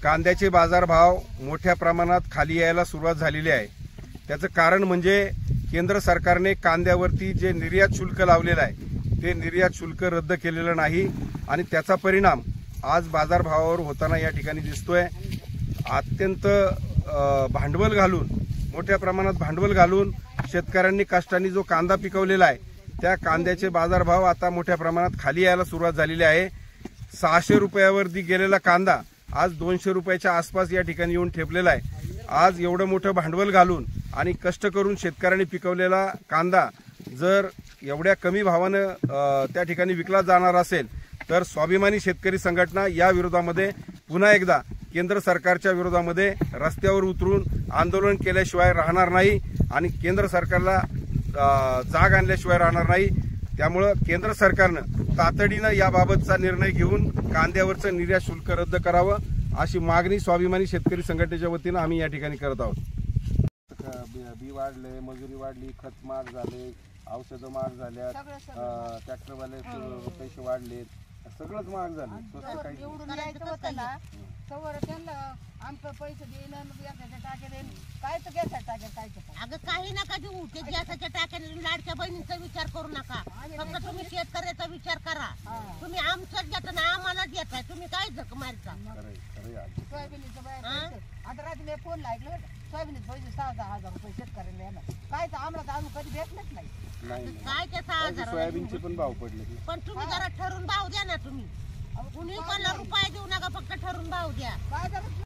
कांद्याचे बाजारभाव मोठ्या प्रमाणात खाली यायला सुरुवात झालेली आहे। त्याचं कारण म्हणजे केंद्र सरकारने कांद्यावरती जे निर्यात शुल्क लावलेलं आहे ते निर्यात शुल्क रद्द केलेलं नाही आणि त्याचा परिणाम आज बाजारभावावर होताना या ठिकाणी दिसतोय। अत्यंत भांडवल घालून मोठ्या प्रमाणात भांडवल घालून शेतकऱ्यांनी कष्टाने जो कांदा पिकवलेला आहे त्या कांद्याचे बाजारभाव आता मोठ्या प्रमाणात खाली यायला सुरुवात झालेली आहे। 600 रुपयावरती गेलेला कांदा आज 200 रुपयाच्या आसपास या ठिकाणी येऊन ठेपलेला आहे। आज एवढं मोठं भांडवल घालून आणि कष्ट करून शेतकऱ्यांनी पिकवलेला कांदा जर एवढ्या कमी भावानं त्या ठिकाणी विकला जाणार असेल तर स्वाभिमानी शेतकरी संघटना या विरोधामध्ये पुन्हा एकदा केंद्र सरकारच्या विरोधामध्ये रस्त्यावर उतरून आंदोलन केल्याशिवाय राहणार नाही आणि केंद्र सरकारला जाग आणल्याशिवाय राहणार नाही। त्यामुळे केंद्र सरकारनं तातडीनं याबाबतचा निर्णय घेऊन कांद्यावरचं निर्यात शुल्क रद्द करावं अशी मागणी स्वाभिमानी शेतकरी संघटनेच्या वतीनं आम्ही या ठिकाणी करत आहोत। बी वाढले, मजुरी वाढली, खत महाग झाले, औषधं महाग झाल्या, ट्रॅक्टरवाले पैसे वाढले, सगळंच महाग झालं। तवर त्यांना आमचं पैसे देईन गॅसाच्या टाक्या देईन काय तर गॅसाच्या टाक्या काय अगं काही नका देऊ ते गॅसाच्या टाक्याने लाडक्या बहिणींचा विचार करू नका फक्त तुम्ही शेतकऱ्याचा विचार करा। तुम्ही आमचंच घेता ना आम्हालाच घेताय तुम्ही काय झक मारता। सोयाबीनचं आता रात्री मी फोन लागलं सोयाबीनचे पैसे 6,000 रुपये शेतकऱ्याला येणार काय तर आम्हाला तर अजून कधी भेटलंच नाही। काय ते 6,000 सोयाबीनचे पण भाव पडले पण तुम्ही जरा ठरून भाव द्या ना। तुम्ही कुणी पण रुपये देऊ नका फक्त ठरून भाव द्या।